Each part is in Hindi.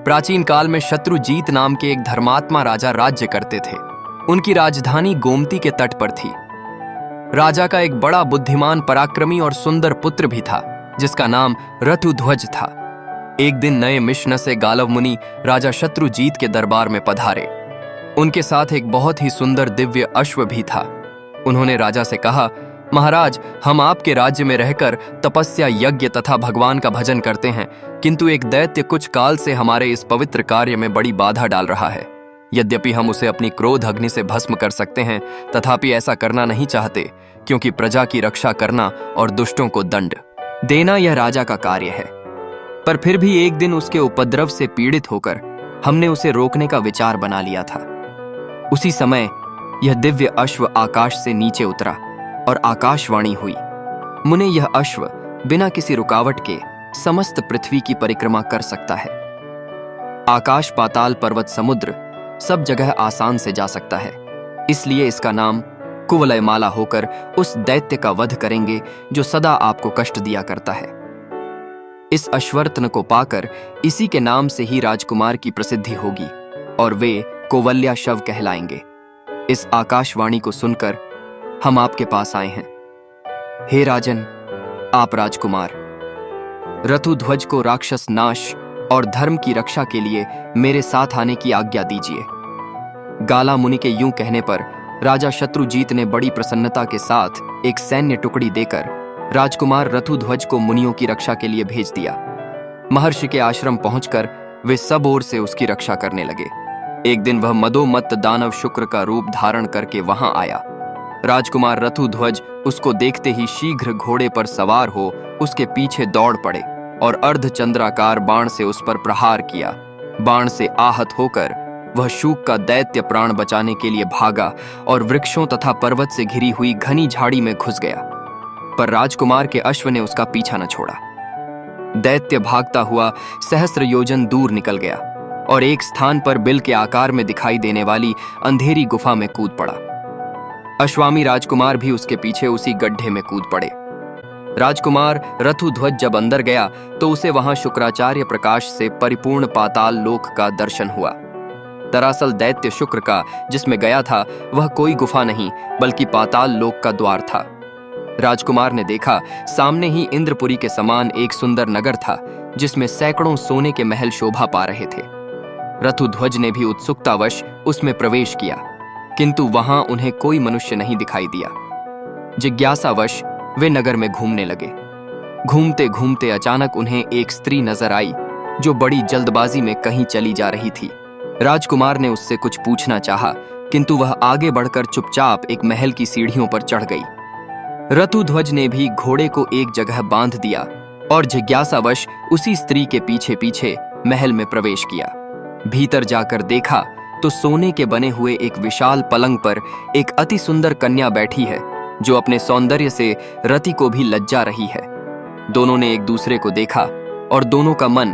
प्राचीन काल में शत्रुजीत नाम के एक धर्मात्मा राजा राज्य करते थे। उनकी राजधानी गोमती के तट पर थी। राजा का एक बड़ा बुद्धिमान, पराक्रमी और सुंदर पुत्र भी था, जिसका नाम रथुध्वज था। एक दिन नए मिश्न से गालव मुनि राजा शत्रुजीत के दरबार में पधारे। उनके साथ एक बहुत ही सुंदर दिव्य अश्व भी था। उन्होंने राजा से कहा, महाराज, हम आपके राज्य में रहकर तपस्या, यज्ञ तथा भगवान का भजन करते हैं, किंतु एक दैत्य कुछ काल से हमारे इस पवित्र कार्य में बड़ी बाधा डाल रहा है। यद्यपि हम उसे अपनी क्रोध अग्नि से भस्म कर सकते हैं, तथापि ऐसा करना नहीं चाहते, क्योंकि प्रजा की रक्षा करना और दुष्टों को दंड देना यह राजा का कार्य है। पर फिर भी एक दिन उसके उपद्रव से पीड़ित होकर हमने उसे रोकने का विचार बना लिया था। उसी समय यह दिव्य अश्व आकाश से नीचे उतरा और आकाशवाणी हुई, मुने यह अश्व बिना किसी रुकावट के समस्त पृथ्वी की परिक्रमा कर सकता है। आकाश, पाताल, पर्वत, समुद्र सब जगह आसान से जा सकता है। इसलिए इसका नाम कुवलयमाला होकर उस दैत्य का वध करेंगे जो सदा आपको कष्ट दिया करता है। इस अश्वरत्न को पाकर इसी के नाम से ही राजकुमार की प्रसिद्धि होगी और वे कोवल्या शव कहलाएंगे। इस आकाशवाणी को सुनकर हम आपके पास आए हैं। हे राजन, आप राजकुमार, रथुध्वज को राक्षस नाश और धर्म की रक्षा के लिए मेरे साथ आने की आज्ञा दीजिए। गाला मुनि के यूं कहने पर राजा शत्रुजीत ने बड़ी प्रसन्नता के साथ एक सैन्य टुकड़ी देकर राजकुमार रथुध्वज को मुनियों की रक्षा के लिए भेज दिया। महर्षि के आश्रम पहुंचकर वे सब ओर से उसकी रक्षा करने लगे। एक दिन वह मदोमत्त दानव शुक्र का रूप धारण करके वहां आया। राजकुमार रथुध्वज उसको देखते ही शीघ्र घोड़े पर सवार हो उसके पीछे दौड़ पड़े और अर्धचंद्राकार बाण से उस पर प्रहार किया। बाण से आहत होकर वह शूक का दैत्य प्राण बचाने के लिए भागा और वृक्षों तथा पर्वत से घिरी हुई घनी झाड़ी में घुस गया। पर राजकुमार के अश्व ने उसका पीछा न छोड़ा। दैत्य भागता हुआ सहस्र योजन दूर निकल गया और एक स्थान पर बिल के आकार में दिखाई देने वाली अंधेरी गुफा में कूद पड़ा। अश्वामी राजकुमार भी उसके पीछे उसी गड्ढे में कूद पड़े। राजकुमार रथुध्वज जब अंदर गया तो उसे वहां शुक्राचार्य प्रकाश से परिपूर्ण पाताल लोक का दर्शन हुआ। दरअसल दैत्य शुक्र का जिसमें गया था वह कोई गुफा नहीं बल्कि पाताल लोक का द्वार था। राजकुमार ने देखा, सामने ही इंद्रपुरी के समान एक सुंदर नगर था जिसमें सैकड़ों सोने के महल शोभा पा रहे थे। रथुध्वज ने भी उत्सुकतावश उसमें प्रवेश किया, किंतु वहां उन्हें कोई मनुष्य नहीं दिखाई दिया। जिज्ञासावश वे नगर में घूमने लगे। घूमते घूमते अचानक उन्हें एक स्त्री नजर आई जो बड़ी जल्दबाजी में कहीं चली जा रही थी। राजकुमार ने उससे कुछ पूछना चाहा, किंतु वह आगे बढ़कर चुपचाप एक महल की सीढ़ियों पर चढ़ गई। रथुध्वज ने भी घोड़े को एक जगह बांध दिया और जिज्ञासावश उसी स्त्री के पीछे पीछे महल में प्रवेश किया। भीतर जाकर देखा तो सोने के बने हुए एक विशाल पलंग पर एक अति सुंदर कन्या बैठी है जो अपने सौंदर्य से रति को भी लज्जा रही है। दोनों ने एक दूसरे को देखा और दोनों का मन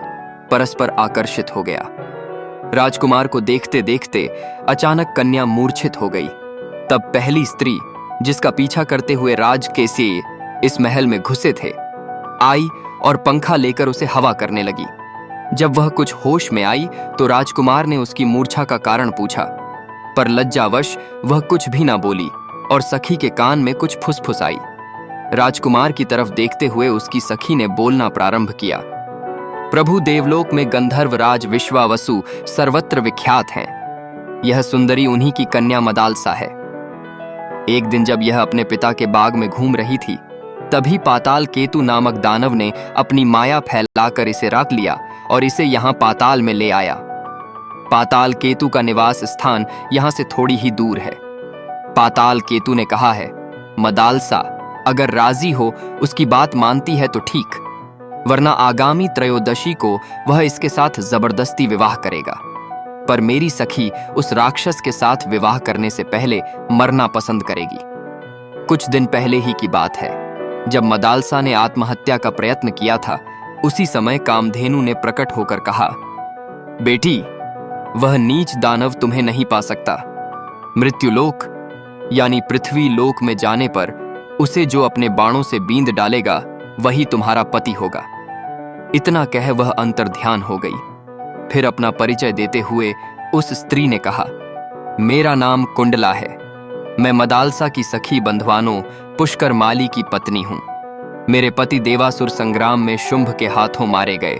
परस्पर आकर्षित हो गया। राजकुमार को देखते देखते अचानक कन्या मूर्छित हो गई। तब पहली स्त्री, जिसका पीछा करते हुए राजकेसी इस महल में घुसे थे, आई और पंखा लेकर उसे हवा करने लगी। जब वह कुछ होश में आई तो राजकुमार ने उसकी मूर्छा का कारण पूछा, पर लज्जावश वह कुछ भी ना बोली और सखी के कान में कुछ फुसफुसाई। राजकुमार की तरफ देखते हुए उसकी सखी ने बोलना प्रारंभ किया, प्रभु, देवलोक में गंधर्व राज विश्वावसु सर्वत्र विख्यात हैं। यह सुंदरी उन्हीं की कन्या मदालसा है। एक दिन जब यह अपने पिता के बाग में घूम रही थी, तभी पाताल केतु नामक दानव ने अपनी माया फैलाकर इसे रख लिया और इसे यहाँ पाताल में ले आया। पाताल केतु का निवास स्थान यहाँ से थोड़ी ही दूर है। पाताल केतु ने कहा है, मदालसा अगर राजी हो, उसकी बात मानती है तो ठीक, वरना आगामी त्रयोदशी को वह इसके साथ जबरदस्ती विवाह करेगा। पर मेरी सखी उस राक्षस के साथ विवाह करने से पहले मरना पसंद करेगी। कुछ दिन पहले ही की बात है, जब मदालसा ने आत्महत्या का प्रयत्न किया था, उसी समय कामधेनु ने प्रकट होकर कहा, बेटी, वह नीच दानव तुम्हें नहीं पा सकता। मृत्युलोक यानी पृथ्वी लोक में जाने पर उसे जो अपने बाणों से बींद डालेगा वही तुम्हारा पति होगा। इतना कह वह अंतर्ध्यान हो गई। फिर अपना परिचय देते हुए उस स्त्री ने कहा, मेरा नाम कुंडला है। मैं मदालसा की सखी बंधवानों पुष्कर माली की पत्नी हूं। मेरे पति देवासुर संग्राम में शुंभ के हाथों मारे गए।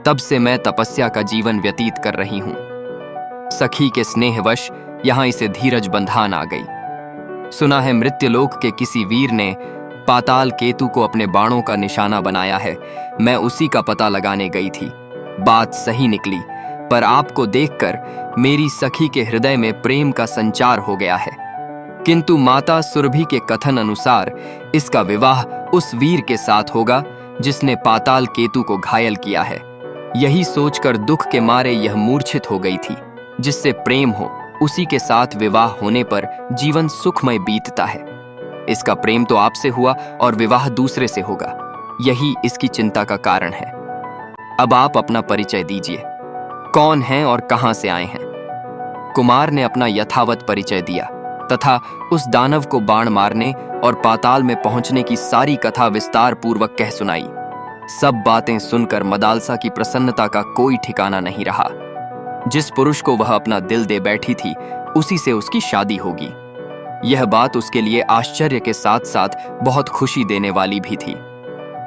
तब से मैं तपस्या का जीवन व्यतीत कर रही हूं। सखी के स्नेहवश यहां इसे धीरज बंधान आ गई। सुना है मृत्युलोक के किसी वीर ने पाताल केतु को अपने बाणों का निशाना बनाया है। मैं उसी का पता लगाने गई थी। बात सही निकली, पर आपको देखकर मेरी सखी के हृदय में प्रेम का संचार हो गया है। किंतु माता सुरभि के कथन अनुसार इसका विवाह उस वीर के साथ होगा जिसने पाताल केतु को घायल किया है। यही सोचकर दुख के मारे यह मूर्छित हो गई थी। जिससे प्रेम हो उसी के साथ विवाह होने पर जीवन सुखमय बीतता है। इसका प्रेम तो आपसे हुआ और विवाह दूसरे से होगा। यही इसकी चिंता का कारण है। अब आप अपना परिचय दीजिए, कौन हैं और कहां से आए हैं? कुमार ने अपना यथावत परिचय दिया तथा उस दानव को बाण मारने और पाताल में पहुंचने की सारी कथा विस्तार पूर्वक कह सुनाई। सब बातें सुनकर मदालसा की प्रसन्नता का कोई ठिकाना नहीं रहा। जिस पुरुष को वह अपना दिल दे बैठी थी उसी से उसकी शादी होगी। यह बात उसके लिए आश्चर्य के साथ साथ बहुत खुशी देने वाली भी थी।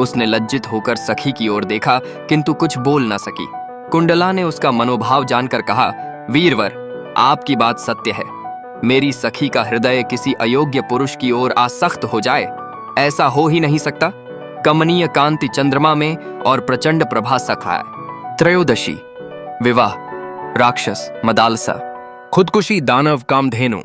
उसने लज्जित होकर सखी की ओर देखा किंतु कुछ बोल न सकी। कुंडला ने उसका मनोभाव जानकर कहा, वीरवर, आपकी बात सत्य है। मेरी सखी का हृदय किसी अयोग्य पुरुष की ओर आसक्त हो जाए, ऐसा हो ही नहीं सकता। कमनीय कांति चंद्रमा में और प्रचंड प्रभा सखा है। त्रयोदशी, विवाह, राक्षस मदालसा, खुदकुशी दानव कामधेनु।